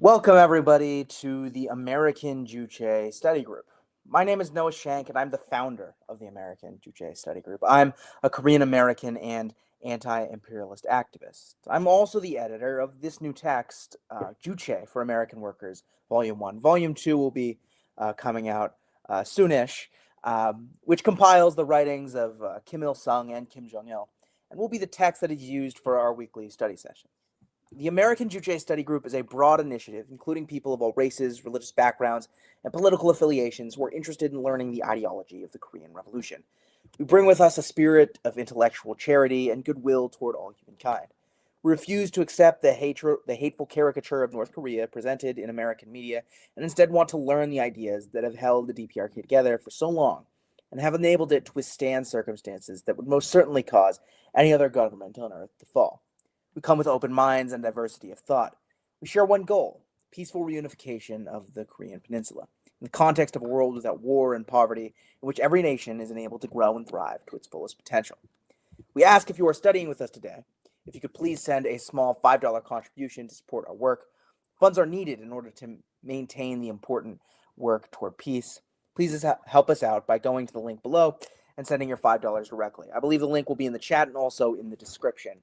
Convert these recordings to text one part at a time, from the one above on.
Welcome, everybody, to the American Juche Study Group. My name is Noah Shank, and I'm the founder of the American Juche Study Group. I'm a Korean American and anti-imperialist activist. I'm also the editor of this new text, Juche for American Workers, Volume 1. Volume 2 will be coming out soonish, which compiles the writings of Kim Il-sung and Kim Jong-Il, and will be the text that is used for our weekly study session. The American Juche Study Group is a broad initiative, including people of all races, religious backgrounds, and political affiliations who are interested in learning the ideology of the Korean Revolution. We bring with us a spirit of intellectual charity and goodwill toward all humankind. We refuse to accept the hateful caricature of North Korea presented in American media, and instead want to learn the ideas that have held the DPRK together for so long and have enabled it to withstand circumstances that would most certainly cause any other government on earth to fall. We come with open minds and diversity of thought. We share one goal: peaceful reunification of the Korean Peninsula, in the context of a world without war and poverty, in which every nation is enabled to grow and thrive to its fullest potential. We ask, if you are studying with us today, if you could please send a small $5 contribution to support our work. Funds are needed in order to maintain the important work toward peace. Please help us out by going to the link below and sending your $5 directly. I believe the link will be in the chat and also in the description.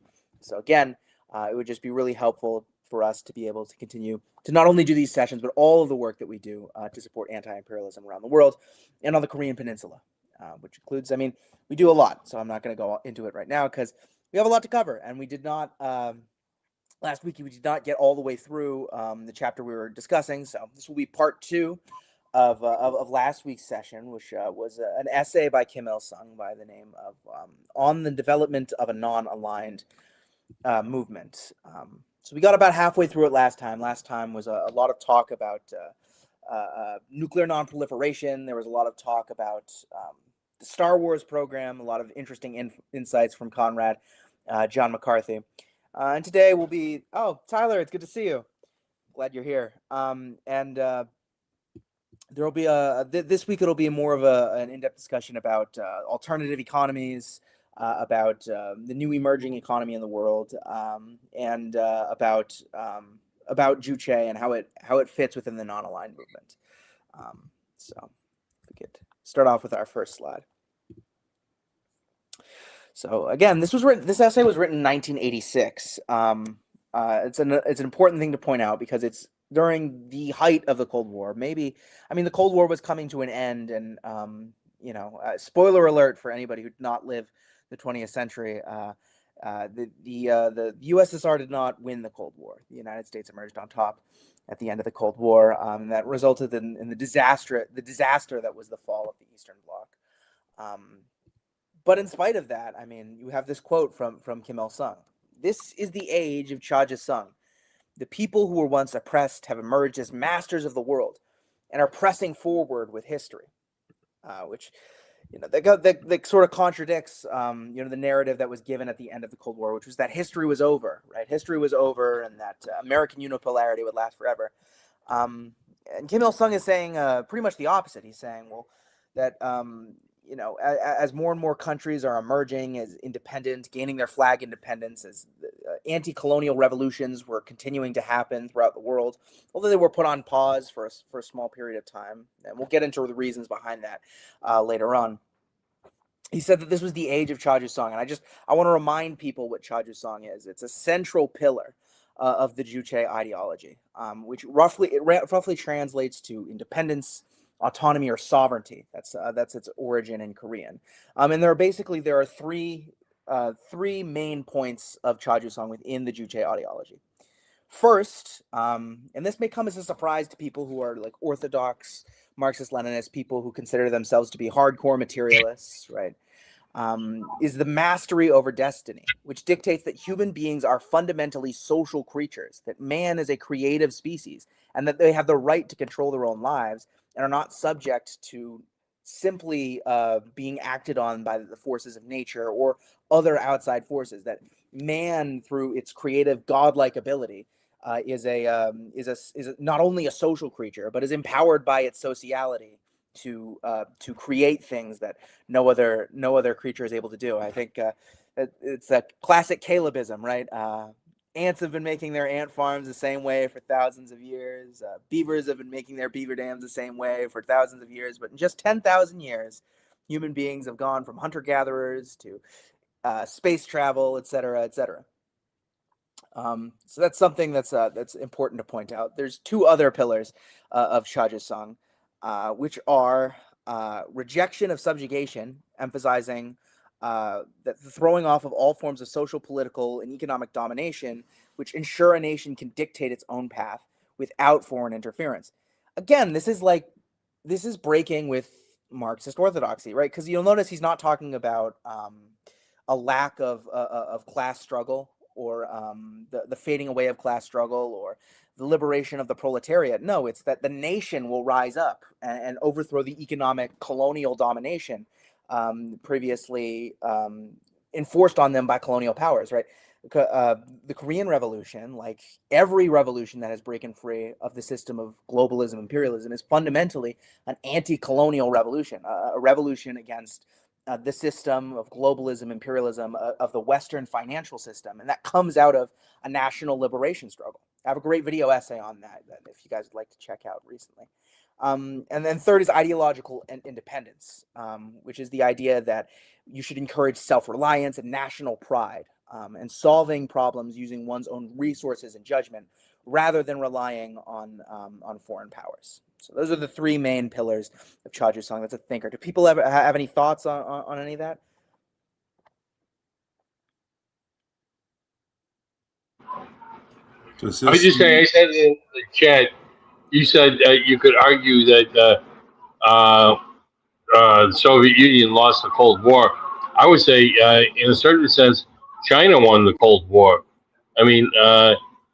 So again, it would just be really helpful for us to be able to continue to not only do these sessions, but all of the work that we do to support anti-imperialism around the world and on the Korean Peninsula, which includes, we do a lot. So I'm not going to go into it right now because we have a lot to cover. And we did not, last week, we did not get all the way through the chapter we were discussing. So this will be part 2 of last week's session, which was an essay by Kim Il-sung by the name of On the Development of a Non-Aligned Movement. So we got about halfway through it last time. Last time was a lot of talk about nuclear non-proliferation. There was a lot of talk about the Star Wars program, a lot of interesting insights from Conrad John McCarthy. And today will be, Tyler, it's good to see you. Glad you're here. There will be this week it'll be more of an in-depth discussion about alternative economies, about the new emerging economy in the world, and about Juche and how it fits within the non-aligned movement. So we could start off with our first slide. So again, this essay was written in 1986. It's an important thing to point out because it's during the height of the Cold War. The Cold War was coming to an end, and spoiler alert for anybody who did not live the 20th century, the USSR did not win the Cold War. The United States emerged on top at the end of the Cold War. That resulted in the disaster that was the fall of the Eastern Bloc. But in spite of that, you have this quote from Kim Il-sung. "This is the age of Cha Jae-sung. The people who were once oppressed have emerged as masters of the world and are pressing forward with history," which that sort of contradicts the narrative that was given at the end of the Cold War, which was that history was over, right? History was over, and that American unipolarity would last forever. And Kim Il-sung is saying pretty much the opposite. He's saying, well, that as more and more countries are emerging as independent, gaining their flag independence, as anti-colonial revolutions were continuing to happen throughout the world, although they were put on pause for a small period of time. And we'll get into the reasons behind that later on. He said that this was the age of Cha Jae-sung. And I want to remind people what Cha Jae-sung is. It's a central pillar of the Juche ideology, which roughly translates to independence, autonomy, or sovereignty. That's its origin in Korean. And there are three main points of Cha Jae-sung within the Juche ideology. First, and this may come as a surprise to people who are like orthodox Marxist-Leninists, people who consider themselves to be hardcore materialists, right? Is the mastery over destiny, which dictates that human beings are fundamentally social creatures, that man is a creative species, and that they have the right to control their own lives and are not subject to simply being acted on by the forces of nature or other outside forces. That man, through its creative godlike ability, is not only a social creature, but is empowered by its sociality to create things that no other creature is able to do. I think it's a classic Calebism, right? ants have been making their ant farms the same way for thousands of years. Beavers have been making their beaver dams the same way for thousands of years. But in just 10,000 years, human beings have gone from hunter-gatherers to space travel, et cetera, et cetera. So that's something that's important to point out. There's two other pillars of Shajisung, which are rejection of subjugation, emphasizing that the throwing off of all forms of social, political, and economic domination, which ensure a nation can dictate its own path without foreign interference. Again, this is breaking with Marxist orthodoxy, right? Because you'll notice he's not talking about a lack of class struggle, or the fading away of class struggle, or the liberation of the proletariat. No, it's that the nation will rise up and overthrow the economic colonial domination previously enforced on them by colonial powers, right? The Korean Revolution, like every revolution that has broken free of the system of globalism, imperialism, is fundamentally an anti-colonial revolution, a revolution against the system of globalism, imperialism, of the Western financial system. And that comes out of a national liberation struggle. I have a great video essay on that if you guys would like to check out recently. And then third is ideological independence, which is the idea that you should encourage self-reliance and national pride, and solving problems using one's own resources and judgment rather than relying on foreign powers. So those are the three main pillars of Cha Jusung. That's a thinker. Do people ever have any thoughts on any of that? I would just say, I said in the chat, you said you could argue that the Soviet Union lost the Cold War. I would say, in a certain sense, China won the Cold War. I mean,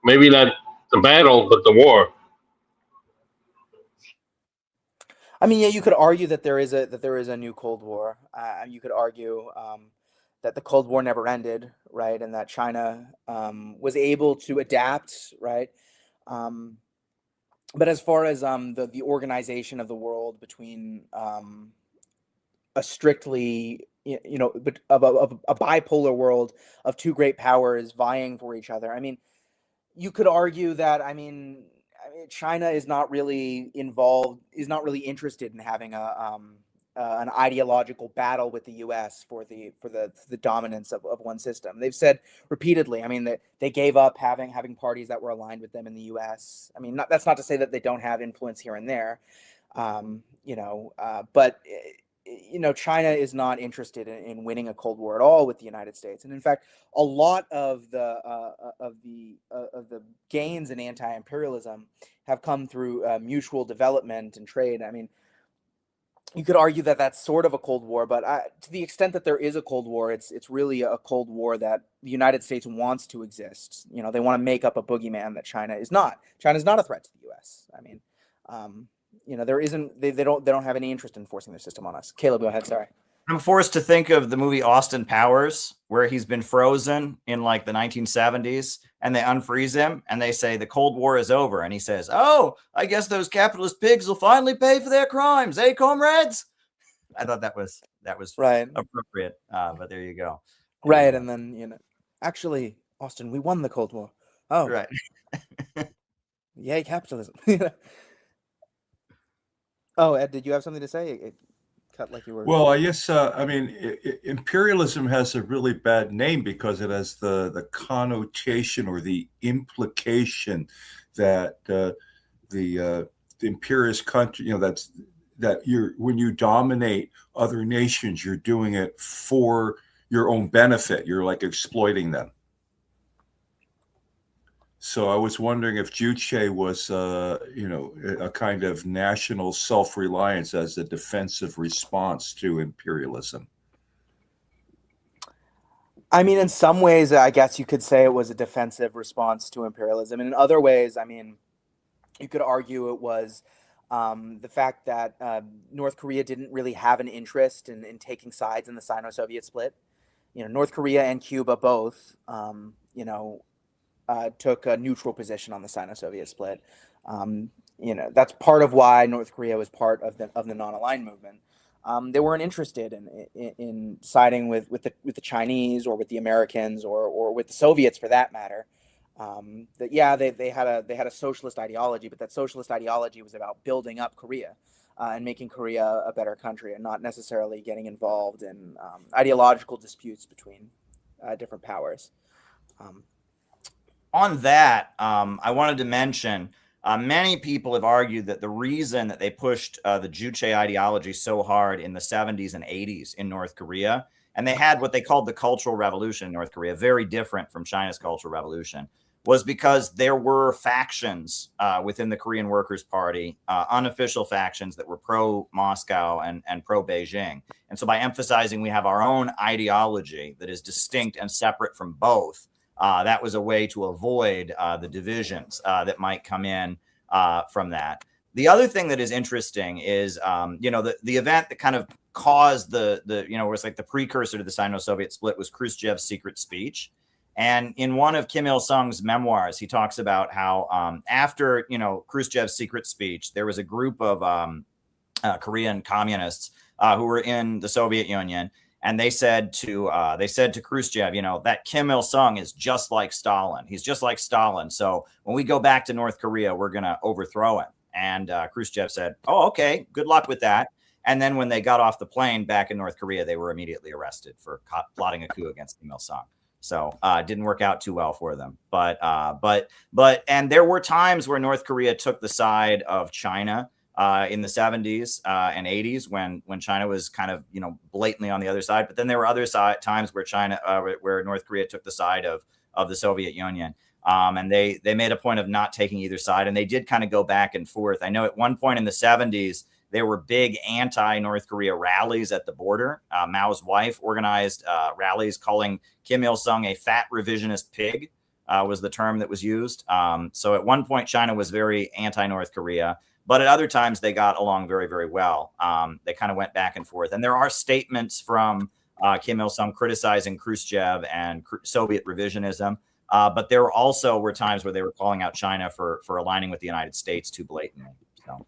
maybe not the battle, but the war. I mean, yeah, you could argue that there is a new Cold War. You could argue that the Cold War never ended, right, and that China was able to adapt, right. But as far as the organization of the world between a strictly but of a bipolar world of two great powers vying for each other, I mean, you could argue that China is not really involved, is not really interested in having an ideological battle with the U.S. for the dominance of one system. They've said repeatedly, I mean, that they gave up having parties that were aligned with them in the U.S. I mean, that's not to say that they don't have influence here and there, but China is not interested in winning a Cold War at all with the United States. And in fact, a lot of the gains in anti-imperialism have come through mutual development and trade. I mean, you could argue that that's sort of a Cold War, but to the extent that there is a Cold War, it's really a Cold War that the United States wants to exist. They want to make up a boogeyman that China is not. China's not a threat to the U.S. I mean, there isn't. They don't have any interest in forcing their system on us. Caleb, go ahead. Sorry. I'm forced to think of the movie Austin Powers, where he's been frozen in like the 1970s, and they unfreeze him, and they say the Cold War is over, and he says, "Oh, I guess those capitalist pigs will finally pay for their crimes, eh, comrades?" I thought that was right, appropriate, but there you go. Right, and then actually, Austin, we won the Cold War. Oh, right. Yay, capitalism. Oh, Ed, did you have something to say? It cut like you were. Well, I guess imperialism has a really bad name because it has the connotation or the implication that the imperialist country, that when you dominate other nations, you're doing it for your own benefit. You're like exploiting them. So I was wondering if Juche was, a kind of national self-reliance as a defensive response to imperialism. I mean, in some ways, I guess you could say it was a defensive response to imperialism. And in other ways, I mean, you could argue it was the fact that North Korea didn't really have an interest in taking sides in the Sino-Soviet split. North Korea and Cuba both, took a neutral position on the Sino-Soviet split. That's part of why North Korea was part of the non-aligned movement. They weren't interested in siding with the Chinese or with the Americans or with the Soviets for that matter. That they had a socialist ideology, but that socialist ideology was about building up Korea and making Korea a better country, and not necessarily getting involved in ideological disputes between different powers. On that, I wanted to mention many people have argued that the reason that they pushed the Juche ideology so hard in the 70s and 80s in North Korea, and they had what they called the Cultural Revolution in North Korea, very different from China's Cultural Revolution, was because there were factions within the Korean Workers' Party, unofficial factions that were pro-Moscow and pro-Beijing. And so by emphasizing we have our own ideology that is distinct and separate from both, that was a way to avoid the divisions that might come in from that. The other thing that is interesting is, the event that kind of caused was like the precursor to the Sino-Soviet split was Khrushchev's secret speech. And in one of Kim Il-sung's memoirs, he talks about how after, Khrushchev's secret speech, there was a group of Korean communists who were in the Soviet Union. And they said to Khrushchev, that Kim Il-sung is just like Stalin. He's just like Stalin. So when we go back to North Korea, we're going to overthrow him. And Khrushchev said, "Oh, okay, good luck with that." And then when they got off the plane back in North Korea, they were immediately arrested for plotting a coup against Kim Il-sung. So it didn't work out too well for them. But there were times where North Korea took the side of China. In the 70s and 80s when China was kind of, blatantly on the other side. But then there were other times where where North Korea took the side of the Soviet Union. And they made a point of not taking either side. And they did kind of go back and forth. I know at one point in the 70s, there were big anti-North Korea rallies at the border. Mao's wife organized rallies calling Kim Il-sung a fat revisionist pig was the term that was used. So at one point, China was very anti-North Korea. But at other times, they got along very, very well. They kind of went back and forth. And there are statements from Kim Il-sung criticizing Khrushchev and Soviet revisionism. But there were times where they were calling out China for aligning with the United States too blatantly. So.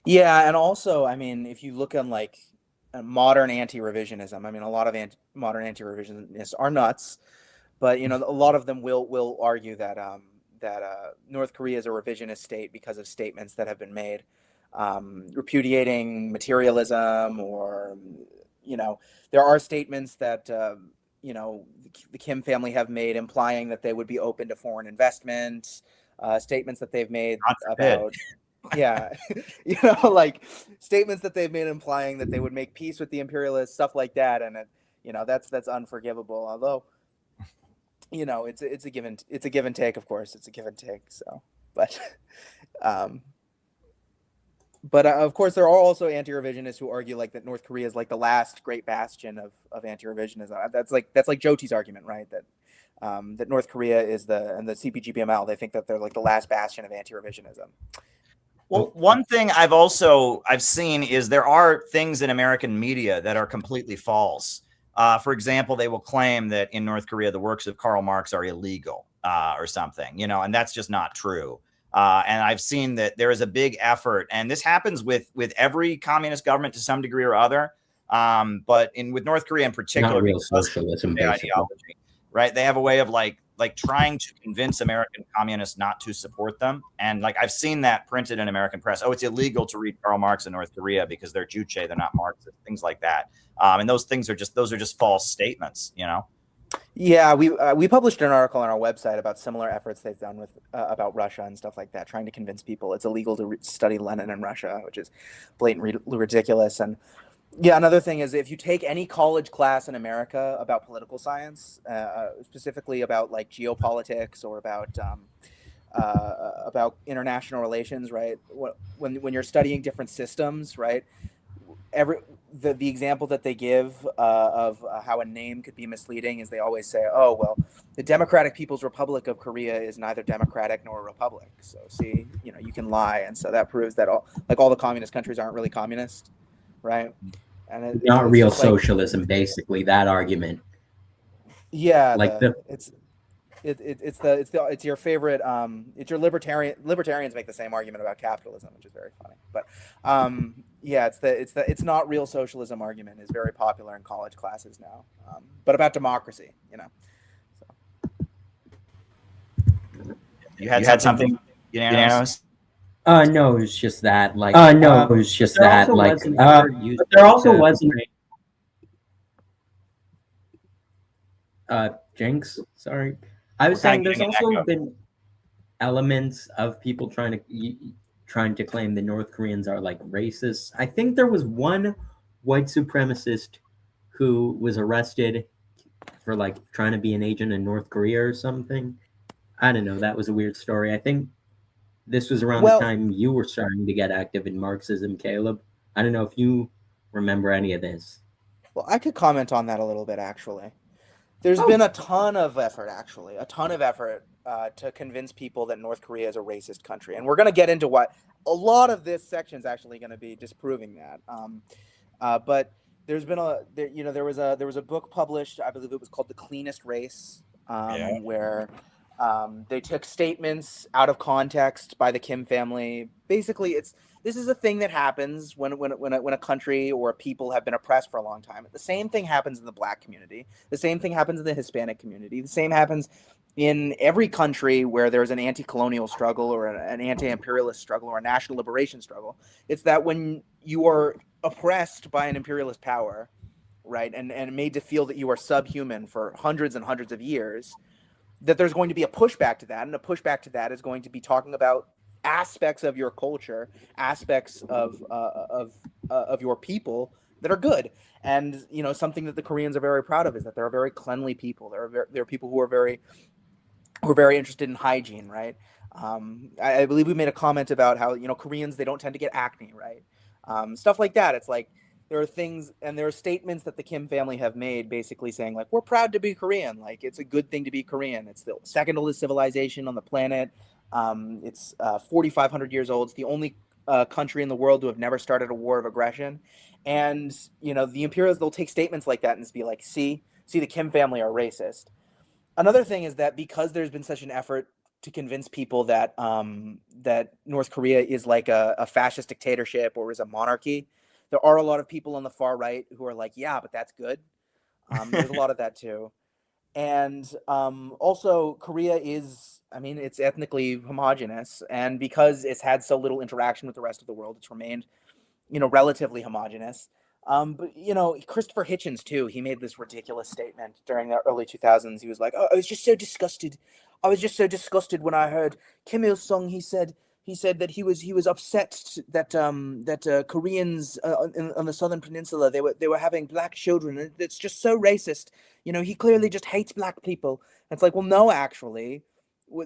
Yeah, and also, if you look on like modern anti-revisionism, a lot of modern anti-revisionists are nuts, but a lot of them will argue that North Korea is a revisionist state because of statements that have been made repudiating materialism, or there are statements that the Kim family have made implying that they would be open to foreign investment, statements that they've made about like statements that they've made implying that they would make peace with the imperialists, stuff like that. And that's unforgivable, although it's a give and take, of course. It's a give and take. So, but of course, there are also anti-revisionists who argue like that North Korea is like the last great bastion of anti-revisionism. That's like Jyoti's argument, right? That North Korea is and the CPGPML. They think that they're like the last bastion of anti-revisionism. Well, one thing I've seen is there are things in American media that are completely false. For example, they will claim that in North Korea, the works of Karl Marx are illegal or something, and that's just not true. And I've seen that there is a big effort, and this happens with every communist government to some degree or other. But with North Korea in particular, not real socialism, basically. Ideology, right? They have a way of like trying to convince American communists not to support them. And like I've seen that printed in American press. Oh, it's illegal to read Karl Marx in North Korea because they're Juche, they're not Marxists, things like that. And those are just false statements, Yeah, we published an article on our website about similar efforts they've done with about Russia and stuff like that, trying to convince people it's illegal to study Lenin in Russia, which is blatantly ridiculous. And yeah, another thing is if you take any college class in America about political science, specifically about like geopolitics or about international relations, right? When you're studying different systems, right? The example that they give of how a name could be misleading is they always say, oh, well, the Democratic People's Republic of Korea is neither democratic nor a republic. So see, you can lie. And so that proves that all the communist countries aren't really communist, right? And not real socialism, basically, that argument. Yeah, like it's your favorite. It's your libertarians make the same argument about capitalism, which is very funny. But yeah, it's not real socialism argument is very popular in college classes now. But about democracy, So. You had something unanimous? No, it was just that. Like, no, it was just that. Like, but there also wasn't. Jinx, sorry. I was saying there's also been elements of people trying to claim the North Koreans are like racist. I think there was one white supremacist who was arrested for like trying to be an agent in North Korea or something. I don't know. That was a weird story. I think this was around the time you were starting to get active in Marxism, Caleb. I don't know if you remember any of this. Well, I could comment on that a little bit, actually. There's been a ton of effort, actually, to convince people that North Korea is a racist country. And we're going to get into what a lot of this section is actually going to be disproving that. But there's been there was a book published, I believe it was called The Cleanest Race, where they took statements out of context by the Kim family. Basically, this is a thing that happens when a country or a people have been oppressed for a long time. The same thing happens in the Black community. The same thing happens in the Hispanic community. The same happens in every country where there's an anti-colonial struggle or an anti-imperialist struggle or a national liberation struggle. It's that when you are oppressed by an imperialist power, right, and made to feel that you are subhuman for hundreds and hundreds of years, that there's going to be a pushback to that, and a pushback to that is going to be talking about aspects of your culture, aspects of your people that are good. And something that the Koreans are very proud of is that they're a very cleanly people. They're people who are very interested in hygiene, right? I believe we made a comment about how Koreans, they don't tend to get acne, right? Stuff like that. It's like there are things and there are statements that the Kim family have made basically saying like, we're proud to be Korean. Like, it's a good thing to be Korean. It's the second oldest civilization on the planet. It's 4,500 years old. It's the only country in the world to have never started a war of aggression. And, the imperialists, they'll take statements like that and just be like, see, the Kim family are racist. Another thing is that because there's been such an effort to convince people that that North Korea is like a fascist dictatorship or is a monarchy, there are a lot of people on the far right who are like, yeah, but that's good. There's a lot of that too. And also Korea is, it's ethnically homogenous. And because it's had so little interaction with the rest of the world, it's remained, relatively homogenous. But Christopher Hitchens too, he made this ridiculous statement during the early 2000s. He was like, oh, I was just so disgusted when I heard Kim Il-sung. He said that he was upset that Koreans on the southern peninsula, they were having black children, and it's just so racist. He clearly just hates black people. And it's like, well, no, actually,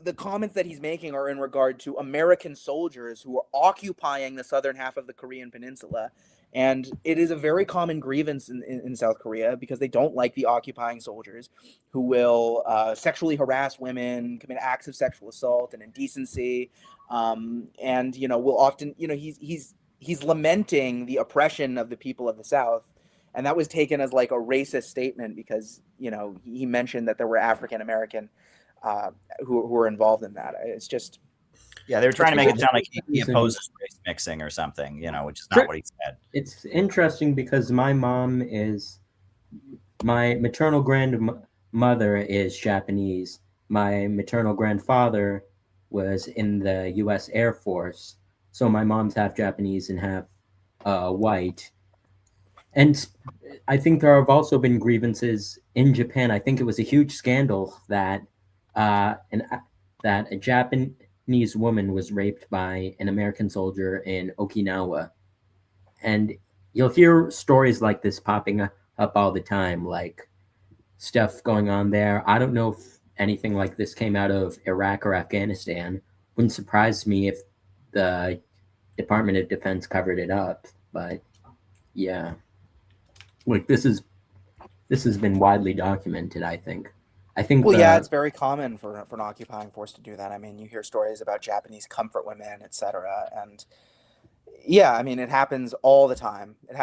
the comments that he's making are in regard to American soldiers who are occupying the southern half of the Korean peninsula. And it is a very common grievance in South Korea because they don't like the occupying soldiers who will sexually harass women, commit acts of sexual assault and indecency. And, will often, he's lamenting the oppression of the people of the South. And that was taken as like a racist statement because, he mentioned that there were African American who were involved in that. It's just. Yeah, they were trying to make it sound like he opposes race mixing or something, which is not what he said. It's interesting because my maternal grandmother is Japanese. My maternal grandfather was in the U.S. Air Force. So my mom's half Japanese and half white. And I think there have also been grievances in Japan. I think it was a huge scandal that a Japanese woman was raped by an American soldier in Okinawa. And you'll hear stories like this popping up all the time, like stuff going on there. I don't know if anything like this came out of Iraq or Afghanistan. Wouldn't surprise me if the Department of Defense covered it up. But yeah, like this has been widely documented, I think. Well, yeah, it's very common for an occupying force to do that. You hear stories about Japanese comfort women, etc. And yeah, it happens all the time. And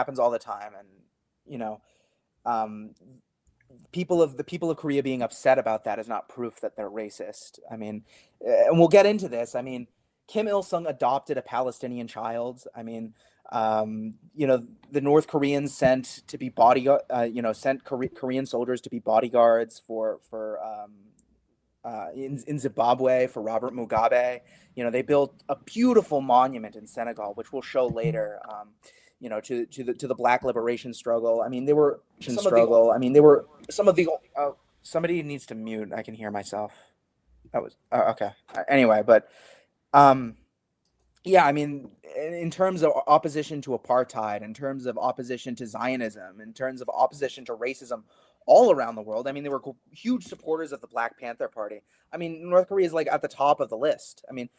the people of Korea being upset about that is not proof that they're racist. And we'll get into this. Kim Il-sung adopted a Palestinian child. The North Koreans sent to be Korean soldiers to be bodyguards for in Zimbabwe for Robert Mugabe. They built a beautiful monument in Senegal, which we'll show later. To the Black liberation struggle. I mean, they were some of the. Somebody needs to mute. I can hear myself. That was okay. Anyway, but yeah, I mean, in terms of opposition to apartheid, in terms of opposition to Zionism, in terms of opposition to racism all around the world, I mean, they were huge supporters of the Black Panther Party. I mean, North Korea is like at the top of the list. I mean,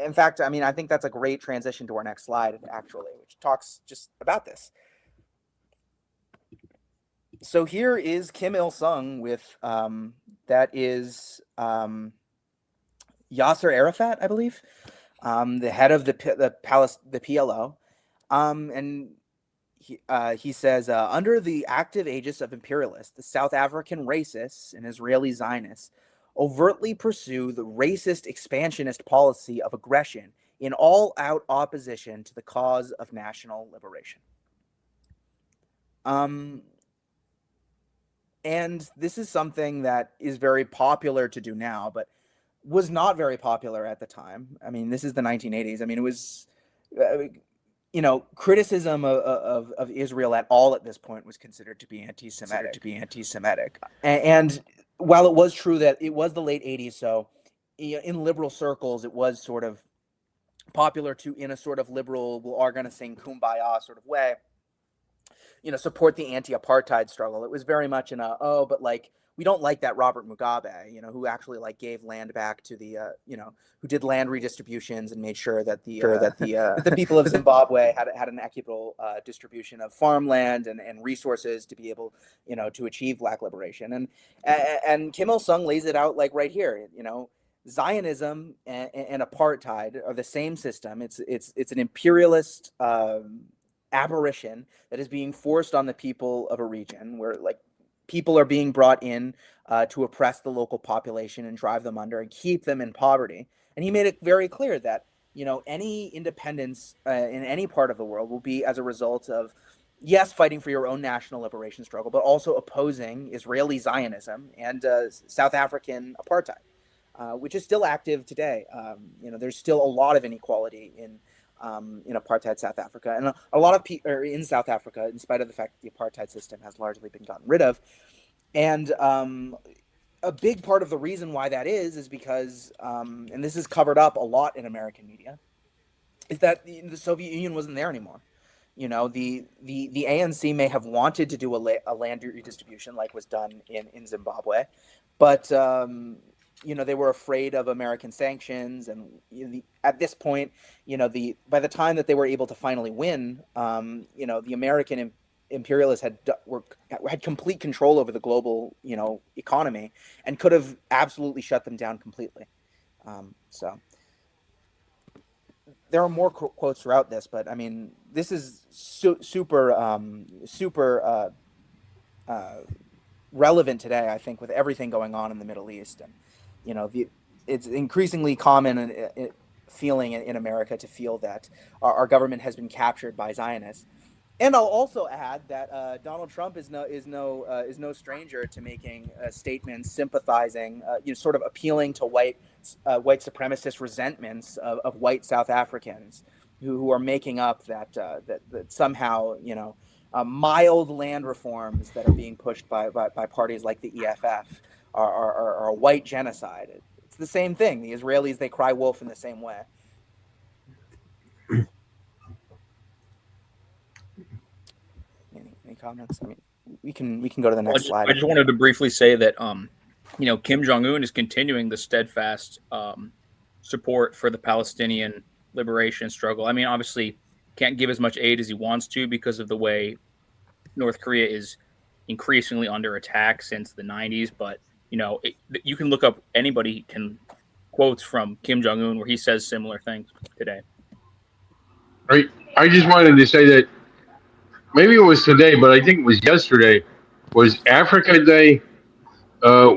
in fact, I mean, I think that's a great transition to our next slide, actually, which talks just about this. So here is Kim Il-sung with, that is Yasser Arafat, I believe. The head of the PLO, and he says, under the active aegis of imperialists, the South African racists and Israeli Zionists overtly pursue the racist expansionist policy of aggression in all-out opposition to the cause of national liberation. And this is something that is very popular to do now, but was not very popular at the time. I mean, this is the 1980s. I mean, it was, criticism of Israel at all at this point was considered to be anti-Semitic. And while it was true that it was the late 80s, so in liberal circles, it was sort of popular to, in a sort of liberal, we are going to sing kumbaya sort of way, support the anti-apartheid struggle. It was very much in a, but like, we don't like that Robert Mugabe, who actually like gave land back to the, who did land redistributions and made sure that the people of Zimbabwe had an equitable distribution of farmland and resources to be able, to achieve Black liberation. And Kim Il-sung lays it out like right here, Zionism and apartheid are the same system. It's an imperialist aberration that is being forced on the people of a region where like people are being brought in to oppress the local population and drive them under and keep them in poverty. And he made it very clear that, any independence in any part of the world will be as a result of, yes, fighting for your own national liberation struggle, but also opposing Israeli Zionism and South African apartheid, which is still active today. There's still a lot of inequality in apartheid South Africa, and a lot of people in South Africa, in spite of the fact that the apartheid system has largely been gotten rid of. And a big part of the reason why that is because, and this is covered up a lot in American media, is that the Soviet Union wasn't there anymore. The ANC may have wanted to do a land redistribution like was done in Zimbabwe, but they were afraid of American sanctions, and at this point, by the time that they were able to finally win, the American imperialists had complete control over the global, economy, and could have absolutely shut them down completely. So there are more quotes throughout this, but I mean, this is super relevant today, I think, with everything going on in the Middle East. And it's increasingly common feeling in America to feel that our government has been captured by Zionists. And I'll also add that Donald Trump is no stranger to making statements sympathizing, sort of appealing to white supremacist resentments of white South Africans who are making up that somehow mild land reforms that are being pushed by parties like the EFF are a white genocide. It's the same thing. The Israelis, they cry wolf in the same way. Any comments? I mean, we can go to the next slide. I just wanted to briefly say that Kim Jong-Un is continuing the steadfast support for the Palestinian liberation struggle. I mean, obviously can't give as much aid as he wants to because of the way North Korea is increasingly under attack since the 90s, but you can look up, anybody can quotes from Kim Jong-un where he says similar things today. Right. I just wanted to say that maybe it was today, but I think it was yesterday, was Africa Day,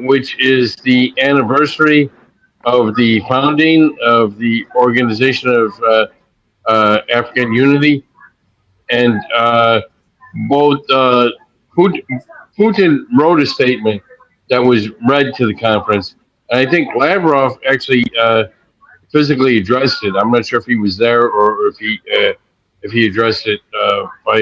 which is the anniversary of the founding of the Organization of African Unity. And both Putin wrote a statement that was read to the conference, And I think Lavrov actually physically addressed it. I'm not sure if he was there or if he addressed it by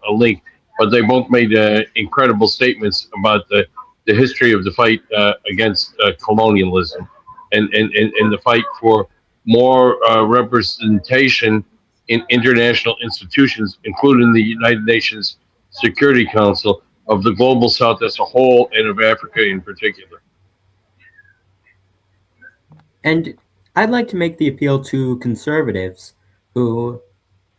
a link, but they both made incredible statements about the history of the fight against colonialism and the fight for more representation in international institutions, including the United Nations Security Council, of the global South as a whole and of Africa in particular. And I'd like to make the appeal to conservatives who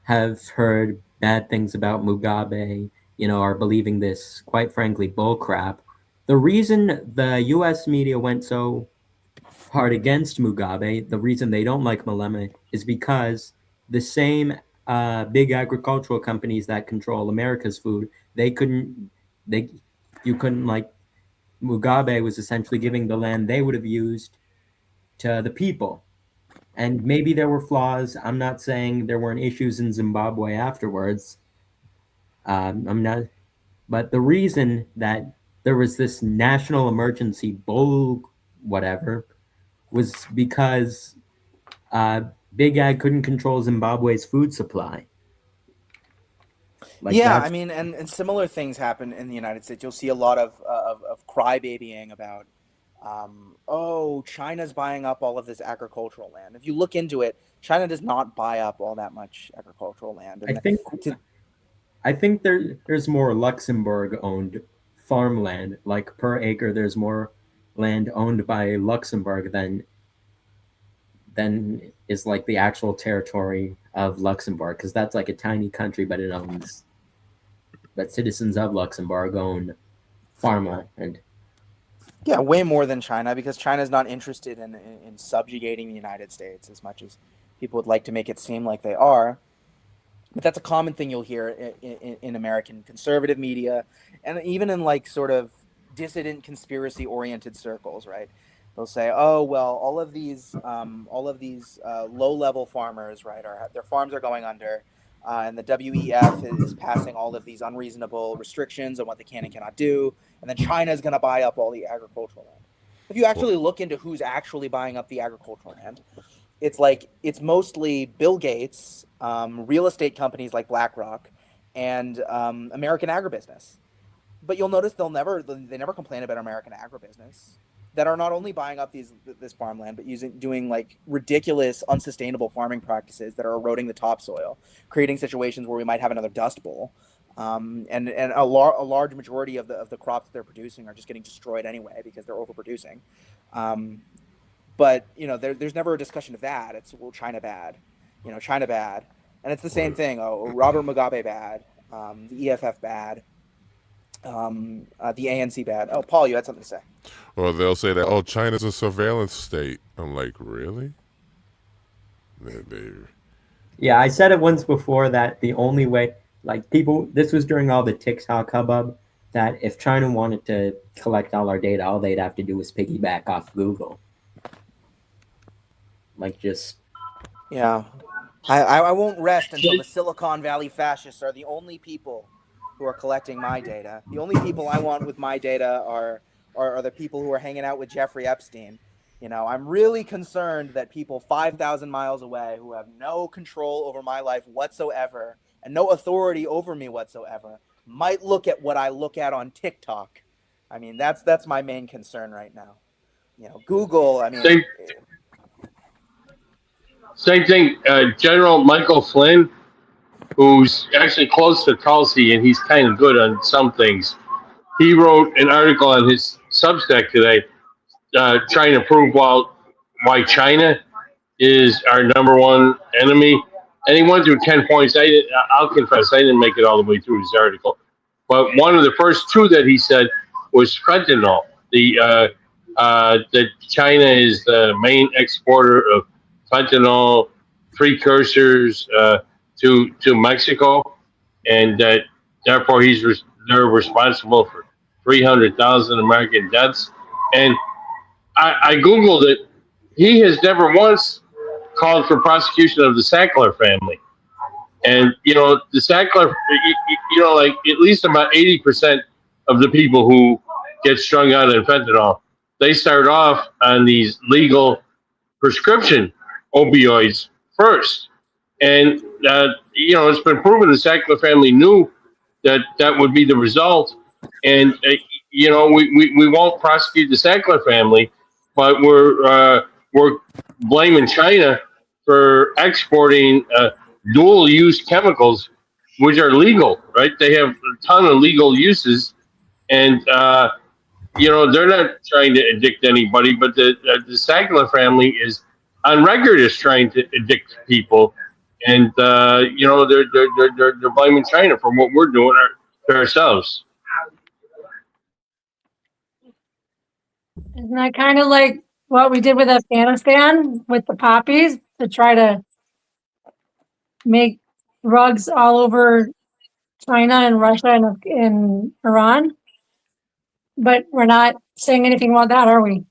have heard bad things about Mugabe, are believing this, quite frankly, bullcrap. The reason the US media went so hard against Mugabe, the reason they don't like Malema, is because the same big agricultural companies that control America's food, you couldn't, like, Mugabe was essentially giving the land they would have used to the people. And maybe there were flaws. I'm not saying there weren't issues in Zimbabwe afterwards. I'm not, but the reason that there was this national emergency whatever was because Big Ag couldn't control Zimbabwe's food supply. Yeah, I mean, and similar things happen in the United States. You'll see a lot of crybabying about, China's buying up all of this agricultural land. If you look into it, China does not buy up all that much agricultural land. And I think there's more Luxembourg-owned farmland. Like per acre, there's more land owned by Luxembourg than is like the actual territory of Luxembourg, because that's like a tiny country, but citizens of Luxembourg own farmland. And yeah, way more than China, because China's not interested in subjugating the United States as much as people would like to make it seem like they are. But that's a common thing you'll hear in American conservative media, and even in like sort of dissident conspiracy-oriented circles, right? They'll say, "Oh, well, all of these low-level farmers, right, their farms are going under, and the WEF is passing all of these unreasonable restrictions on what they can and cannot do, and then China is going to buy up all the agricultural land." If you actually look into who's actually buying up the agricultural land, it's mostly Bill Gates, real estate companies like BlackRock, and American agribusiness. But you'll notice they never complain about American agribusiness, that are not only buying up this farmland, but doing like ridiculous, unsustainable farming practices that are eroding the topsoil, creating situations where we might have another Dust Bowl, and a large majority of the crops that they're producing are just getting destroyed anyway because they're overproducing. But there's never a discussion of that. It's, well, China bad, China bad, and it's the same thing. Oh, Robert Mugabe bad, the EFF bad, the ANC bad. Oh, Paul, you had something to say. Or they'll say that, China's a surveillance state. I'm like, really? Yeah, I said it once before that the only way, like this was during all the TikTok hubbub, that if China wanted to collect all our data, all they'd have to do was piggyback off Google. Like just... Yeah. I won't rest until the Silicon Valley fascists are the only people who are collecting my data. The only people I want with my data are the people who are hanging out with Jeffrey Epstein. I'm really concerned that people 5,000 miles away who have no control over my life whatsoever and no authority over me whatsoever might look at what I look at on TikTok. I mean, that's my main concern right now. Google, I mean... Same thing. General Michael Flynn, who's actually close to Tulsi, and he's kind of good on some things. He wrote an article on his Substack today, trying to prove why China is our number one enemy. And he went through 10 points. I'll confess, I didn't make it all the way through his article. But one of the first two that he said was fentanyl. That China is the main exporter of fentanyl precursors to Mexico, and that therefore they're responsible for 300,000 American deaths. And I Googled it. He has never once called for prosecution of the Sackler family. And, the Sackler, like at least about 80% of the people who get strung out on fentanyl they start off on these legal prescription opioids first. And, it's been proven the Sackler family knew that that would be the result. And, we won't prosecute the Sackler family, but we're blaming China for exporting dual use chemicals, which are legal, right? They have a ton of legal uses. And, they're not trying to addict anybody, but the Sackler family is on record as trying to addict people, and they're blaming China for what we're doing to ourselves. Isn't that kind of like what we did with Afghanistan with the poppies to try to make drugs all over China and Russia and Iran? But we're not saying anything about that, are we?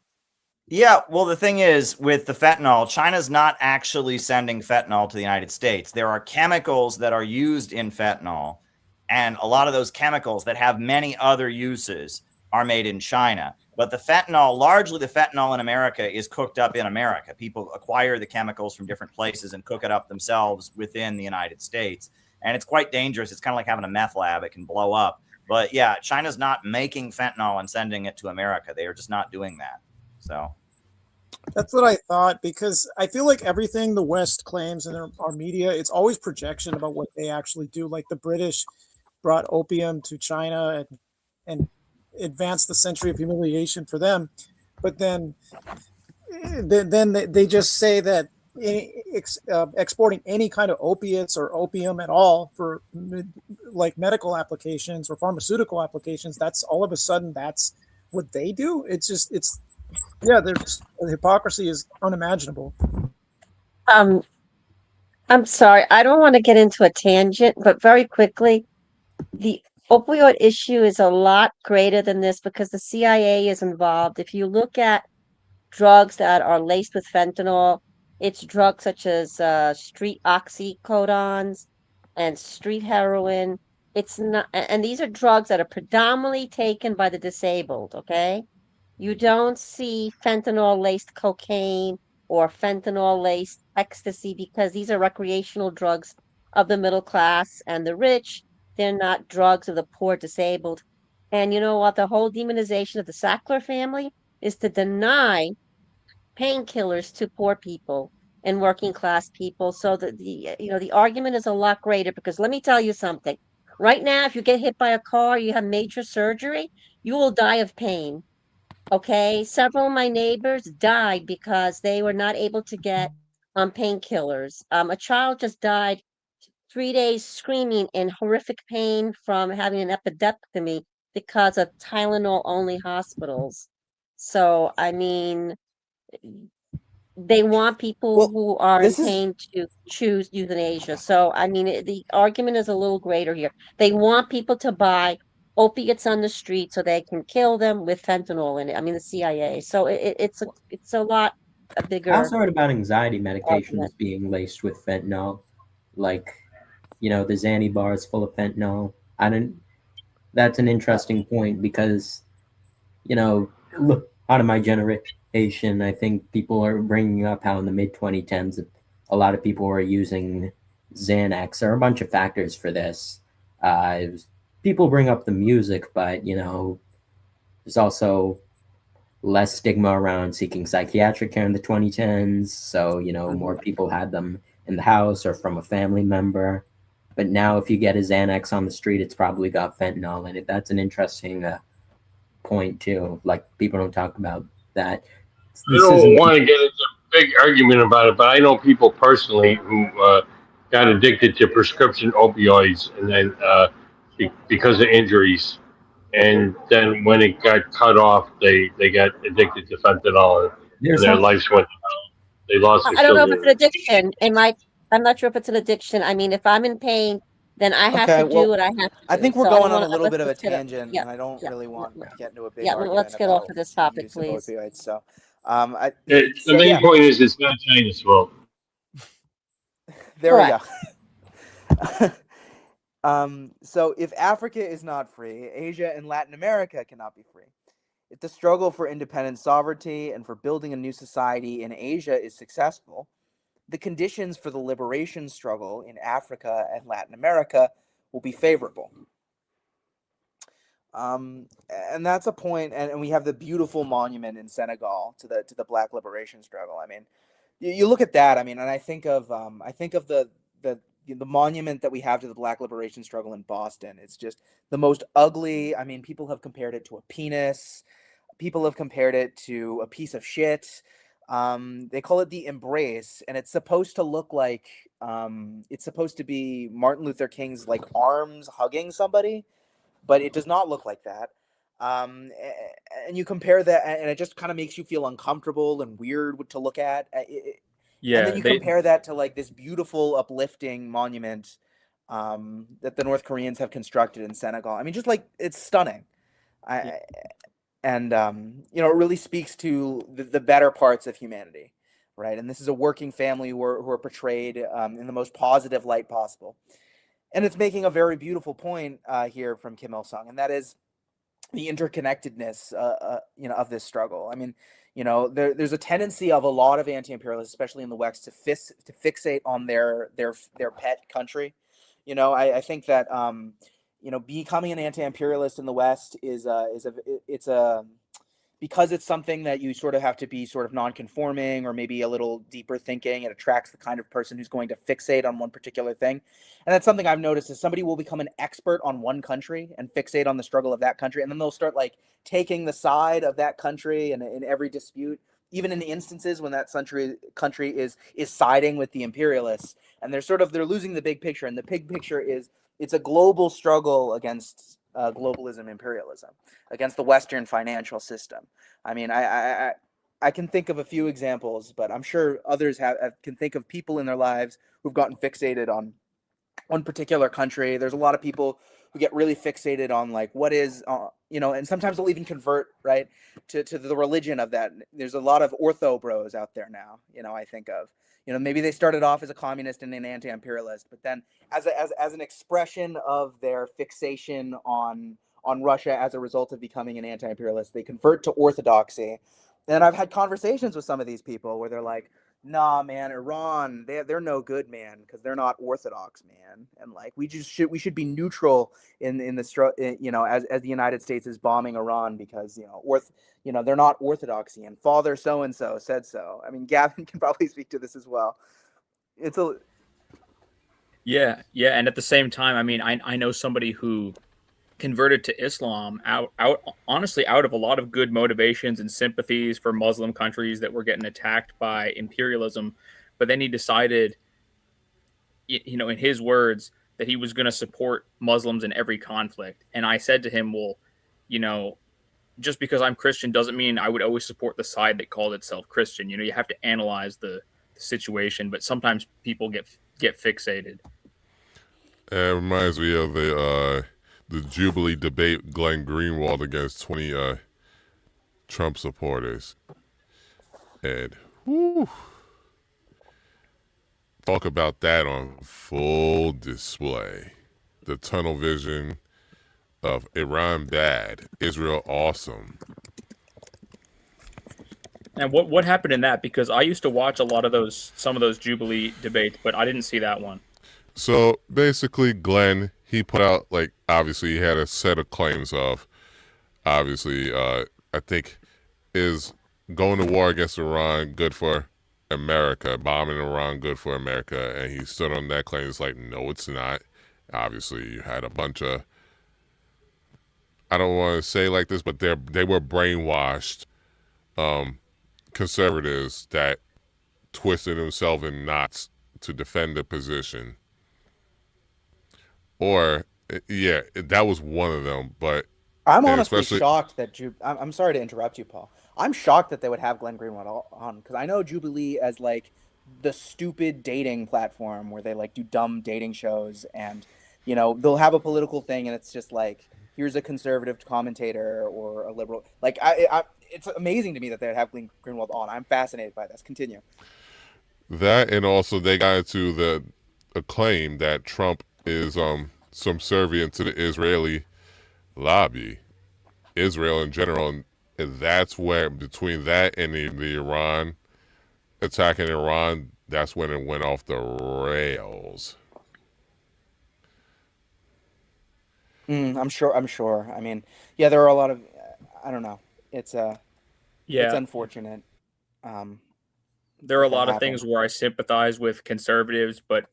Yeah, well, the thing is with the fentanyl, China's not actually sending fentanyl to the United States. There are chemicals that are used in fentanyl, and a lot of those chemicals that have many other uses are made in China. But largely the fentanyl in America is cooked up in America. People acquire the chemicals from different places and cook it up themselves within the United States. And it's quite dangerous. It's kind of like having a meth lab. It can blow up. But yeah, China's not making fentanyl and sending it to America. They are just not doing that. So that's what I thought, because I feel like everything the West claims in our media, it's always projection about what they actually do. Like the British brought opium to China and advanced the century of humiliation for them, but then they just say that exporting any kind of opiates or opium at all for like medical applications or pharmaceutical applications, that's all of a sudden that's what they do. The hypocrisy is unimaginable. I'm sorry, I don't want to get into a tangent, but very quickly, the opioid issue is a lot greater than this because the CIA is involved. If you look at drugs that are laced with fentanyl, it's drugs such as street oxycodones and street heroin. It's not, and these are drugs that are predominantly taken by the disabled, okay? You don't see fentanyl laced cocaine or fentanyl laced ecstasy because these are recreational drugs of the middle class and the rich. They're not drugs of the poor disabled. And you know what? The whole demonization of the Sackler family is to deny painkillers to poor people and working class people. So that the argument is a lot greater because let me tell you something. Right now, if you get hit by a car, you have major surgery, you will die of pain. Okay, several of my neighbors died because they were not able to get painkillers. A child just died 3 days screaming in horrific pain from having an epidectomy because of Tylenol only hospitals. So, I mean, they want people who are in pain to choose euthanasia. So, I mean, the argument is a little greater here. They want people to buy opiates on the street so they can kill them with fentanyl in it. I mean, the CIA. So it's a lot bigger. I also heard about anxiety medications being laced with fentanyl, like the Xanny bar is full of fentanyl. That's an interesting point because look, out of my generation, I think people are bringing up how in the mid 2010s a lot of people were using Xanax. There are a bunch of factors for this. People bring up the music, but there's also less stigma around seeking psychiatric care in the 2010s. So more people had them in the house or from a family member. But now, if you get a Xanax on the street, it's probably got fentanyl in it. That's an interesting point too. Like people don't talk about that. I don't want to get into a big argument about it, but I know people personally who got addicted to prescription opioids and then because of injuries, and then when it got cut off, they got addicted to fentanyl and their lives went down. They lost their I don't know if children. it's an addiction. I'm not sure if it's an addiction. I mean, if I'm in pain, then I have to do what I have to do. I think we're So going on wanna- a little bit of a let's get tangent, yeah, and I don't yeah, really want yeah, to get into a big yeah. argument Let's get off of this about topic, use of please. opioids. So, The main point is it's not China's fault. there we go. So if Africa is not free, Asia and Latin America cannot be free. If the struggle for independent sovereignty and for building a new society in Asia is successful, the conditions for the liberation struggle in Africa and Latin America will be favorable. And that's a point, and we have the beautiful monument in Senegal to the Black liberation struggle. I mean, you look at that. I mean, and I think of the monument that we have to the Black liberation struggle in Boston. It's just the most ugly. I mean, people have compared it to a penis. People have compared it to a piece of shit. They call it the embrace, and it's supposed to look like it's supposed to be Martin Luther King's like arms hugging somebody, but it does not look like that. And you compare that, and it just kind of makes you feel uncomfortable and weird to look at. And then you compare that to like this beautiful, uplifting monument that the North Koreans have constructed in Senegal. I mean, just like it's stunning. And it really speaks to the better parts of humanity, right? And this is a working family who are portrayed in the most positive light possible. And it's making a very beautiful point here from Kim Il-sung, and that is the interconnectedness, of this struggle. I mean, there's a tendency of a lot of anti-imperialists, especially in the West, to fixate on their pet country. I think that becoming an anti-imperialist in the West because it's something that you sort of have to be sort of non-conforming or maybe a little deeper thinking. It attracts the kind of person who's going to fixate on one particular thing. And that's something I've noticed is somebody will become an expert on one country and fixate on the struggle of that country. And then they'll start like taking the side of that country and in every dispute, even in the instances when that country is siding with the imperialists. And they're losing the big picture. And the big picture is it's a global struggle against globalism, imperialism, against the Western financial system. I mean, I can think of a few examples, but I'm sure others can think of people in their lives who've gotten fixated on one particular country. There's a lot of people who get really fixated on like what is, and sometimes they'll even convert right to the religion of that. There's a lot of ortho bros out there now. I think of. Maybe they started off as a communist and an anti-imperialist, but then as an expression of their fixation on Russia as a result of becoming an anti-imperialist, they convert to orthodoxy. And I've had conversations with some of these people where they're like, nah, man, Iran, they're no good, man, because they're not orthodox, man. And like we should be neutral in the as the United States is bombing Iran because they're not orthodoxy, and Father so and so said so. I mean, Gavin can probably speak to this as well. Yeah, and at the same time, I mean, I know somebody who converted to Islam honestly out of a lot of good motivations and sympathies for Muslim countries that were getting attacked by imperialism, but then he decided, in his words, that he was going to support Muslims in every conflict. And I said to him, well, just because I'm Christian doesn't mean I would always support the side that called itself Christian. You have to analyze the situation, but sometimes people get fixated. It reminds me of the Jubilee debate, Glenn Greenwald against 20 Trump supporters. And talk about that on full display. The tunnel vision of Iran bad, Israel awesome. And what happened in that? Because I used to watch some of those Jubilee debates, but I didn't see that one. So basically, Glenn, he put out, like, obviously he had a set of claims of, obviously, I think, is going to war against Iran good for America, bombing Iran good for America, and he stood on that claim. It's like, no, it's not. Obviously, you had a bunch of, I don't want to say like this, but they were brainwashed conservatives that twisted themselves in knots to defend the position. Or, yeah, that was one of them. But I'm honestly shocked that I'm sorry to interrupt you, Paul. I'm shocked that they would have Glenn Greenwald on, because I know Jubilee as like the stupid dating platform where they like do dumb dating shows, and they'll have a political thing, and it's just like, here's a conservative commentator or a liberal. Like it's amazing to me that they would have Glenn Greenwald on. I'm fascinated by this. Continue. That, and also they got into a claim that Trump is subservient to the Israeli lobby, Israel in general, and And that's where, between that and the Iran attacking Iran, that's when it went off the rails. I'm sure. I'm sure. I mean, yeah, there are a lot of. I don't know. It's it's Yeah, unfortunate. Um, there are a that lot of happened. things where I sympathize with conservatives, but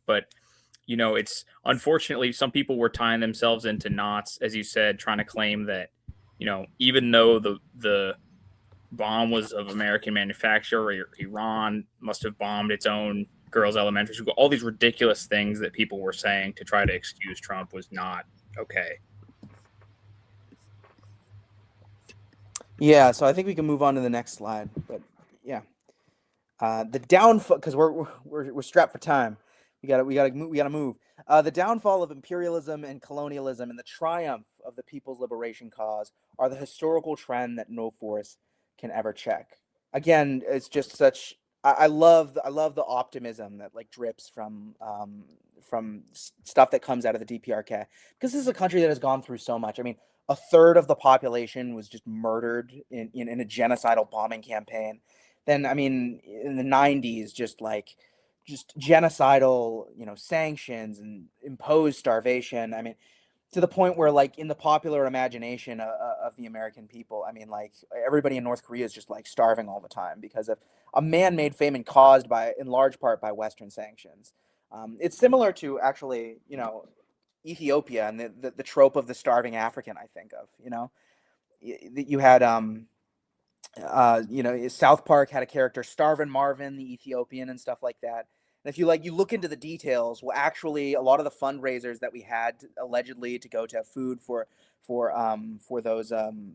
you know, it's unfortunately some people were tying themselves into knots, as you said, trying to claim that, you know, even though the bomb was of American manufacture, or Iran must have bombed its own girls' elementary school, all these ridiculous things that people were saying to try to excuse Trump was not okay. Yeah, so I think we can move on to the next slide. But yeah, the downfall, because we're strapped for time. We gotta move. The downfall of imperialism and colonialism and the triumph of the people's liberation cause are the historical trend that no force can ever check. Again, it's just such. I love the optimism that like drips from stuff that comes out of the DPRK, because this is a country that has gone through so much. I mean, a third of the population was just murdered in a genocidal bombing campaign. Then, I mean, in the 90s, just genocidal, sanctions and imposed starvation. I mean, to the point where, like, in the popular imagination of the American people, I mean, like, everybody in North Korea is just like starving all the time because of a man-made famine caused by, in large part, by Western sanctions. It's similar to, actually, Ethiopia and the trope of the starving African. I think of, you had South Park had a character, Starvin Marvin, the Ethiopian, and stuff like that. And if you look into the details, well, actually, a lot of the fundraisers that we had allegedly to go to have food for those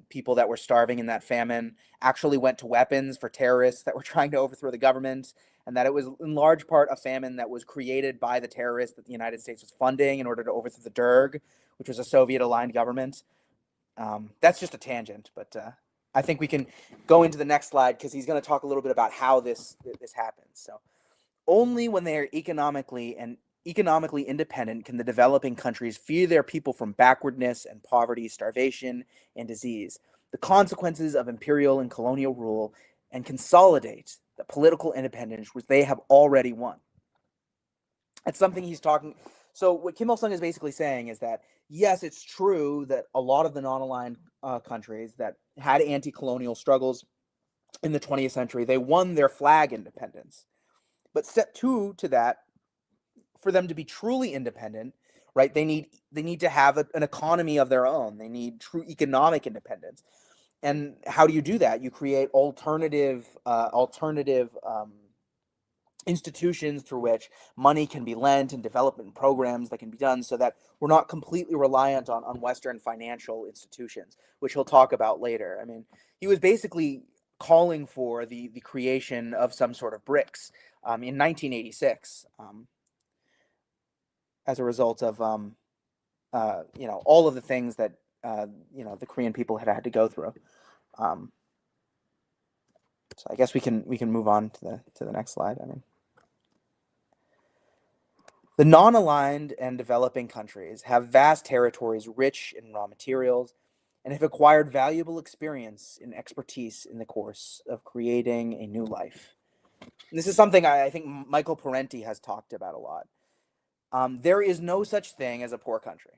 people that were starving in that famine actually went to weapons for terrorists that were trying to overthrow the government, and that it was in large part a famine that was created by the terrorists that the United States was funding in order to overthrow the Derg, which was a Soviet-aligned government. That's just a tangent, but I think we can go into the next slide because he's going to talk a little bit about how this happens. So, only when they are economically independent can the developing countries free their people from backwardness and poverty, starvation, and disease, the consequences of imperial and colonial rule, and consolidate the political independence which they have already won. It's something he's talking. So what Kim Il Sung is basically saying is that, yes, it's true that a lot of the non-aligned countries that had anti-colonial struggles in the 20th century, they won their flag independence. But step two to that, for them to be truly independent, right? They need to have an economy of their own. They need true economic independence. And how do you do that? You create alternative institutions through which money can be lent and development programs that can be done so that we're not completely reliant on Western financial institutions, which he'll talk about later. I mean, he was basically calling for the creation of some sort of BRICS in 1986 as a result of all of the things that the Korean people had to go through. So I guess we can move on to the next slide. I mean, the non-aligned and developing countries have vast territories rich in raw materials and have acquired valuable experience and expertise in the course of creating a new life. And this is something I think Michael Parenti has talked about a lot. There is no such thing as a poor country,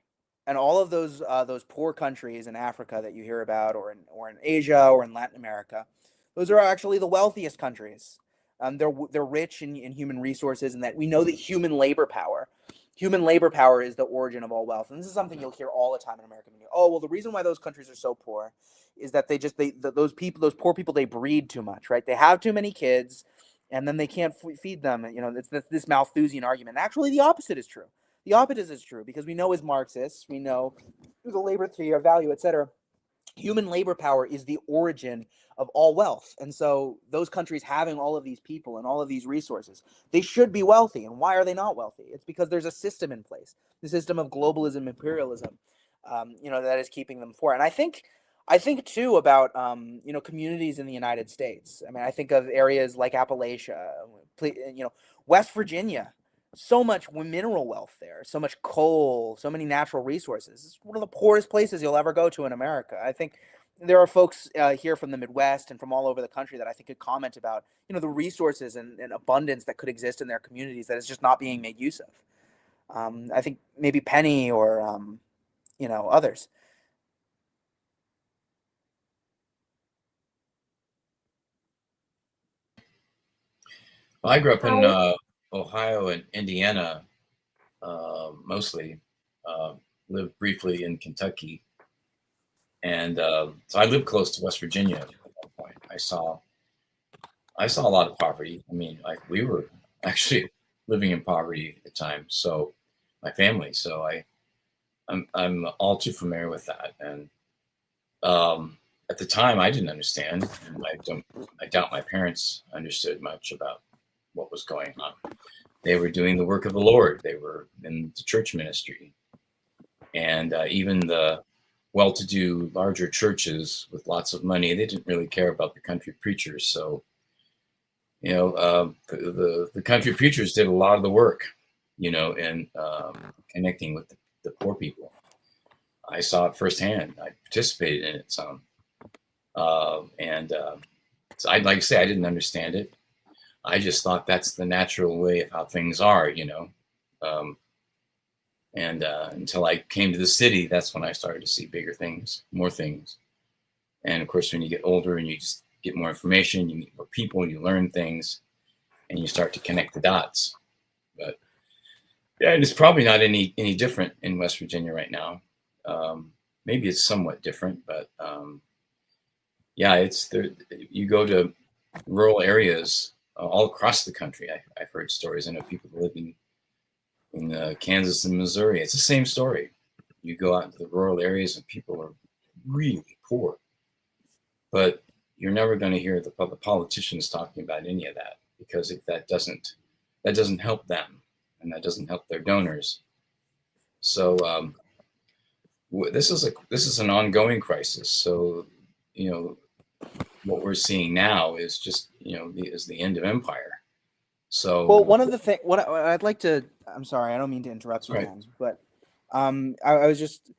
and all of those poor countries in Africa that you hear about, or in Asia, or in Latin America, those are actually the wealthiest countries. They're rich in human resources, and that we know that human labor power is the origin of all wealth. And this is something you'll hear all the time in American media. Oh, well, the reason why those countries are so poor is that those poor people, they breed too much, right? They have too many kids, and then they can't feed them. It's this Malthusian argument. Actually, the opposite is true. The opposite is true, because we know, as Marxists, we know the labor theory of value, etc. Human labor power is the origin of all wealth. And so those countries having all of these people and all of these resources, they should be wealthy. And why are they not wealthy? It's because there's a system in place, the system of globalism, imperialism, that is keeping them poor. And I think too about communities in the United States. I mean, I think of areas like Appalachia, West Virginia. So much mineral wealth there, so much coal, so many natural resources. It's one of the poorest places you'll ever go to in America. I think there are folks here from the Midwest and from all over the country that I think could comment about, the resources and abundance that could exist in their communities that is just not being made use of. I think maybe Penny or, others. Well, I grew up in Ohio and Indiana, mostly. Lived briefly in Kentucky, and so I lived close to West Virginia at one point. I saw a lot of poverty. I mean, like we were actually living in poverty at times. So my family. So I'm all too familiar with that. And at the time, I didn't understand. And I doubt my parents understood much about what was going on. They were doing the work of the Lord. They were in the church ministry. And even the well-to-do larger churches with lots of money, they didn't really care about the country preachers. So, the country preachers did a lot of the work, in connecting with the poor people. I saw it firsthand. I participated in it some. So I'd like to say I didn't understand it. I just thought that's the natural way of how things are, And until I came to the city, that's when I started to see bigger things, more things. And of course, when you get older and you just get more information, you meet more people and you learn things and you start to connect the dots. But yeah, it's probably not any different in West Virginia right now. Maybe it's somewhat different, but yeah, it's there. You go to rural areas all across the country. I've heard stories. I know people who live in Kansas and Missouri. It's the same story. You go out into the rural areas and people are really poor, but you're never going to hear the politicians talking about any of that because that doesn't help them and that doesn't help their donors. So this is an ongoing crisis. So what we're seeing now is just is the end of empire. So Well, one of the things, what I'd like to, I'm sorry, I don't mean to interrupt you, Right. Jens, but I was just,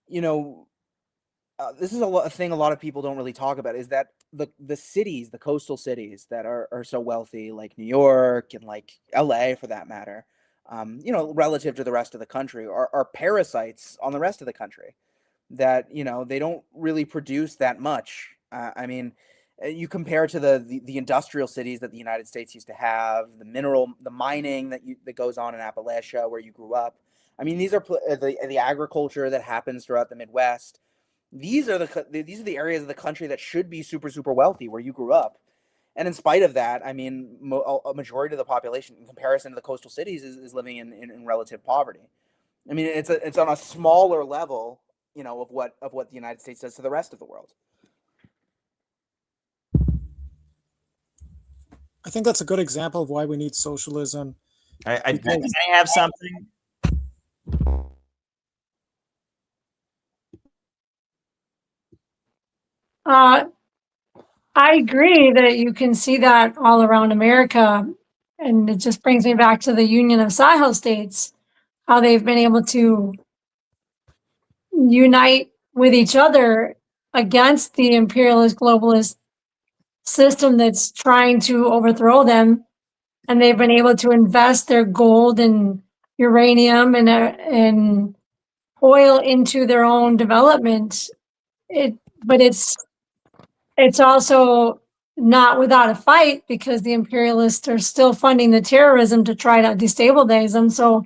this is a thing a lot of people don't really talk about is that the cities, the coastal cities that are so wealthy, like New York and like LA for that matter, relative to the rest of the country, are parasites on the rest of the country that, they don't really produce that much. I mean, you compare to the industrial cities that the United States used to have, the mining that goes on in Appalachia where you grew up. I mean, these are the agriculture that happens throughout the Midwest. These are the areas of the country that should be super, super wealthy where you grew up. And in spite of that, I mean, a majority of the population in comparison to the coastal cities is living in relative poverty. I mean, it's on a smaller level, of what the United States does to the rest of the world. I think that's a good example of why we need socialism. Can I have something? I agree that you can see that all around America. And it just brings me back to the Union of Sahel states, how they've been able to unite with each other against the imperialist globalist system that's trying to overthrow them. And they've been able to invest their gold and uranium and oil into their own development. But it's also not without a fight because the imperialists are still funding the terrorism to try to destabilize them. So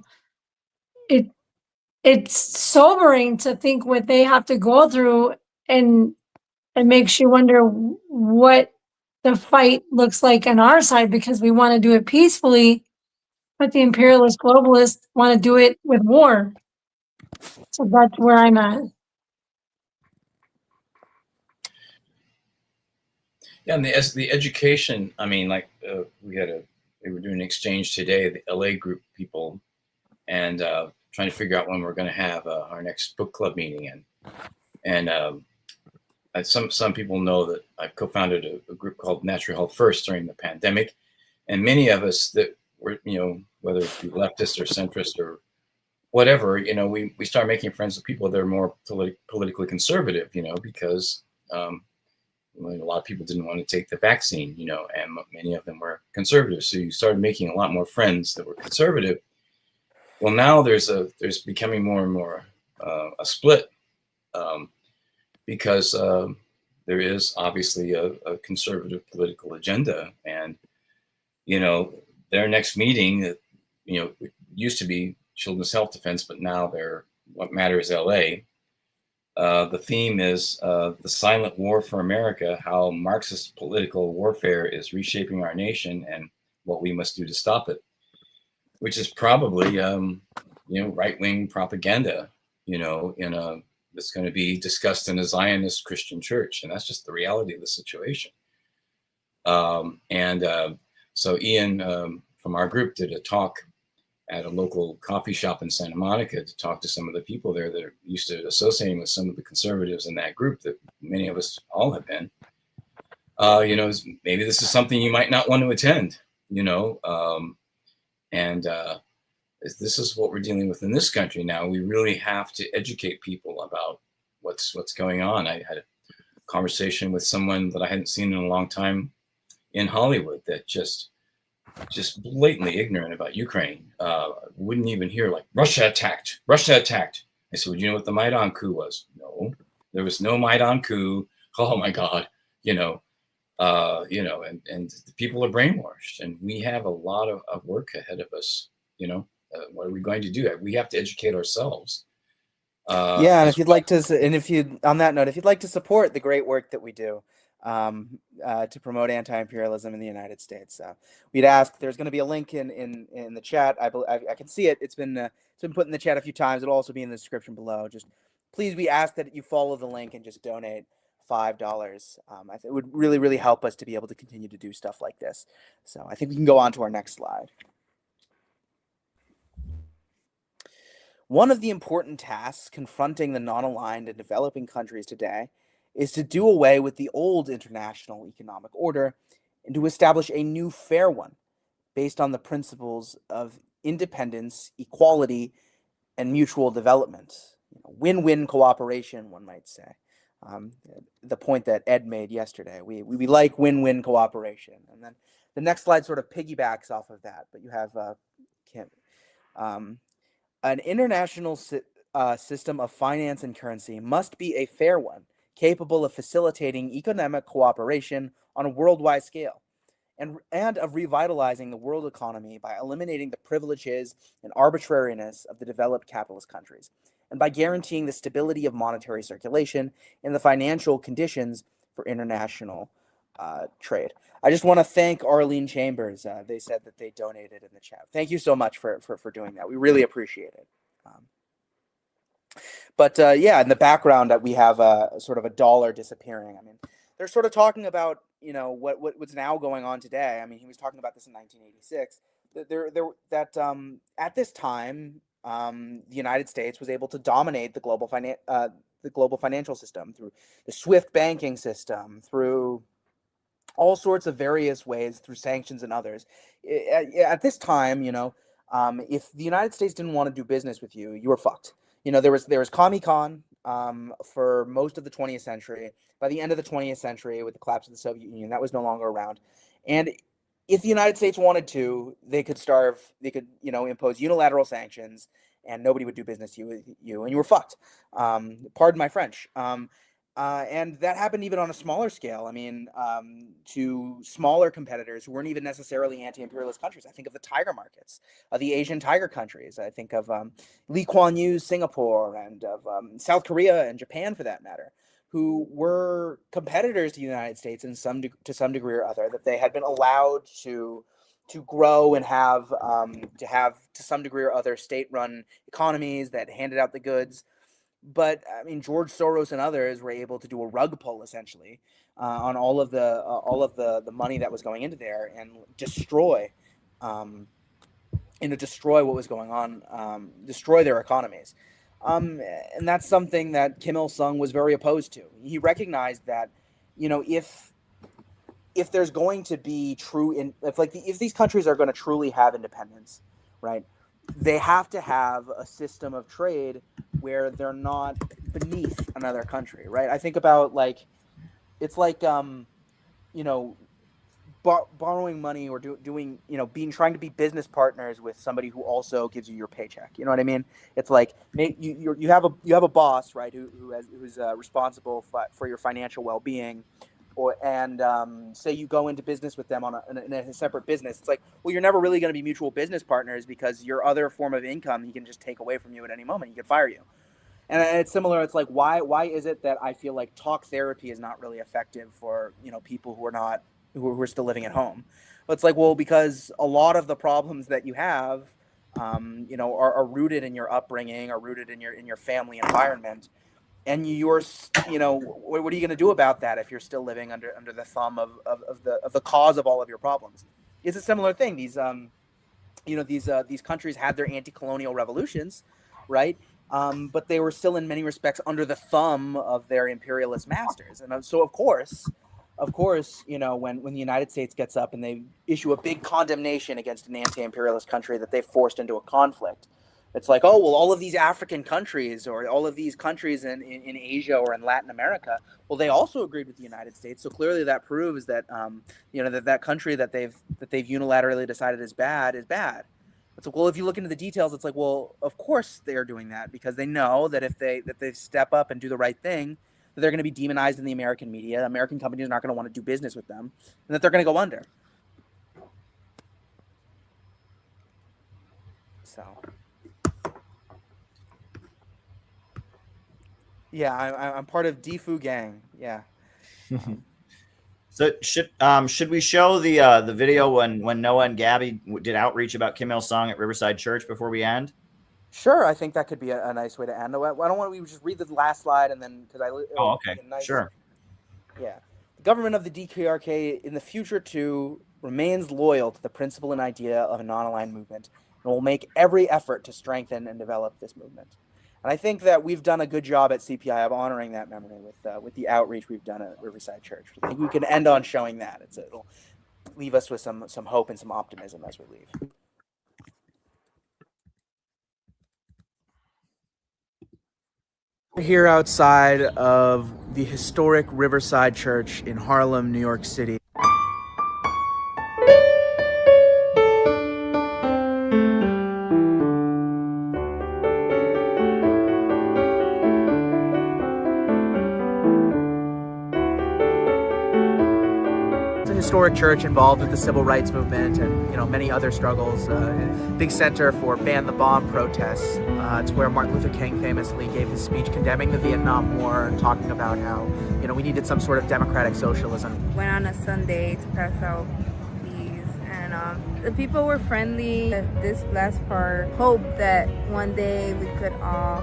it's sobering to think what they have to go through, and it makes you wonder what the fight looks like on our side because we want to do it peacefully, but the imperialist globalists want to do it with war. So that's where I'm at. Yeah, and the education. I mean, like we were doing an exchange today, the LA group people, and trying to figure out when we're going to have our next book club meeting. And some people know that I've co-founded a group called Natural Health First during the pandemic, and many of us that were, whether it be leftist or centrist or whatever, we start making friends with people that are more politically conservative, because A lot of people didn't want to take the vaccine, and many of them were conservative. So you started making a lot more friends that were conservative. Well, now there's becoming more and more a split, because there is obviously a conservative political agenda, and their next meeting, used to be Children's Health Defense, but now they're What Matters LA. The theme is the silent war for America, how Marxist political warfare is reshaping our nation and what we must do to stop it, which is probably, right-wing propaganda, that's going to be discussed in a Zionist Christian church. And that's just the reality of the situation. So Ian from our group did a talk at a local coffee shop in Santa Monica to talk to some of the people there that are used to associating with some of the conservatives in that group that many of us all have been. Maybe this is something you might not want to attend, this is what we're dealing with in this country now. We really have to educate people about what's going on. I had a conversation with someone that I hadn't seen in a long time in Hollywood that just blatantly ignorant about Ukraine. Wouldn't even hear like Russia attacked. I said, well, you know what the Maidan coup was? No, there was no Maidan coup. Oh my God, and the people are brainwashed, and we have a lot of work ahead of us. What are we going to do? We have to educate ourselves. And if you'd like to, on that note, if you'd like to support the great work that we do to promote anti-imperialism in the United States, we'd ask. There's going to be a link in the chat. I can see it. It's been put in the chat a few times. It'll also be in the description below. Just please, we ask that you follow the link and just donate $5. It would really, really help us to be able to continue to do stuff like this. So I think we can go on to our next slide. One of the important tasks confronting the non-aligned and developing countries today is to do away with the old international economic order and to establish a new fair one based on the principles of independence, equality, and mutual development. Win-win cooperation, one might say. The point that Ed made yesterday. We like win-win cooperation. And then the next slide sort of piggybacks off of that, but you have Kim. An international system of finance and currency must be a fair one, capable of facilitating economic cooperation on a worldwide scale, and of revitalizing the world economy by eliminating the privileges and arbitrariness of the developed capitalist countries, and by guaranteeing the stability of monetary circulation and the financial conditions for international trade. I just want to thank Arlene Chambers. They said that they donated in the chat. Thank you so much for doing that. We really appreciate it. In the background that we have sort of a dollar disappearing. I mean, they're sort of talking about what's now going on today. I mean, he was talking about this in 1986. At this time, the United States was able to dominate the global financial system through the SWIFT banking system, through all sorts of various ways, through sanctions and others. At this time, if the United States didn't want to do business with you, you were fucked. There was Commie-Con for most of the 20th century. By the end of the 20th century, with the collapse of the Soviet Union, that was no longer around. And if the United States wanted to, they could impose unilateral sanctions, and nobody would do business with you, and you were fucked. Pardon my French. And that happened even on a smaller scale. I mean, to smaller competitors who weren't even necessarily anti-imperialist countries. I think of the tiger markets, the Asian tiger countries. I think of Lee Kuan Yew's Singapore, and of South Korea and Japan, for that matter, who were competitors to the United States to some degree or other, that they had been allowed to grow and have to some degree or other state-run economies that handed out the goods. But I mean, George Soros and others were able to do a rug pull essentially on all of the money that was going into there, and destroy what was going on, destroy their economies. And that's something that Kim Il-sung was very opposed to. He recognized that, if there's going to be if these countries are going to truly have independence, right, they have to have a system of trade where they're not beneath another country, right? I think about it's like you know, borrowing money or doing, you know, trying to be business partners with somebody who also gives you your paycheck. You know what I mean? It's like you have a boss, right, who's responsible for your financial well-being, and say you go into business with them in a separate business. It's like, well, you're never really going to be mutual business partners, because your other form of income he can just take away from you at any moment. He could fire you. And it's similar. It's like, why is it that I feel like talk therapy is not really effective for, you know, people who are still living at home? Well, it's like, well, because a lot of the problems that you have, you know, are rooted in your upbringing, are rooted in your family environment, and you know, what are you going to do about that if you're still living under the thumb of the cause of all of your problems? It's a similar thing. These you know, these countries had their anti-colonial revolutions, right? But they were still in many respects under the thumb of their imperialist masters. And so, of course, you know, when the United States gets up and they issue a big condemnation against an anti-imperialist country that they forced into a conflict, it's like, oh, well, all of these African countries or all of these countries in Asia or in Latin America, well, they also agreed with the United States. So clearly that proves that, you know, that country that they've unilaterally decided is bad is bad. It's like, well, if you look into the details, it's like, well, of course they are doing that, because they know that if they step up and do the right thing, that they're going to be demonized in the American media. American companies are not going to want to do business with them, and that they're going to go under. So, yeah, I'm part of Defu Gang. Yeah. So should we show the video when Noah and Gabby did outreach about Kim Il Sung at Riverside Church before we end? Sure, I think that could be a nice way to end. Why don't we just read the last slide, and then Oh, okay, sure. Yeah, the government of the DKRK in the future too remains loyal to the principle and idea of a non-aligned movement, and will make every effort to strengthen and develop this movement. And I think that we've done a good job at CPI of honoring that memory with the outreach we've done at Riverside Church. I think we can end on showing that. It'll leave us with some hope and some optimism as we leave. Here outside of the historic Riverside Church in Harlem, New York City. Historic church involved with the civil rights movement and, you know, many other struggles. Big center for ban the bomb protests. It's where Martin Luther King famously gave his speech condemning the Vietnam War and talking about how, you know, we needed some sort of democratic socialism. Went on a Sunday to pass out these, and the people were friendly. This last part, hope that one day we could all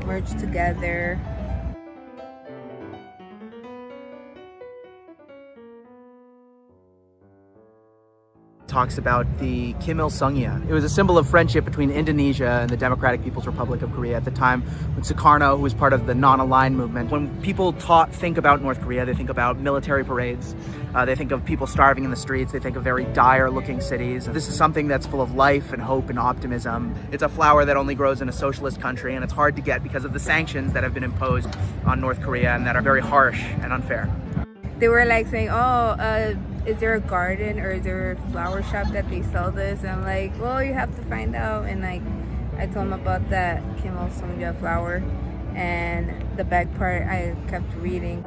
merge together. Talks about the Kim Il Sung-ya. It was a symbol of friendship between Indonesia and the Democratic People's Republic of Korea at the time, when Sukarno, who was part of the non-aligned movement. When people think about North Korea, they think about military parades, they think of people starving in the streets, they think of very dire looking cities. This is something that's full of life and hope and optimism. It's a flower that only grows in a socialist country, and it's hard to get because of the sanctions that have been imposed on North Korea and that are very harsh and unfair. They were like saying, is there a garden or is there a flower shop that they sell this? And I'm like, well, you have to find out. And like, I told them about that Kim Il Sung flower, and the back part I kept reading.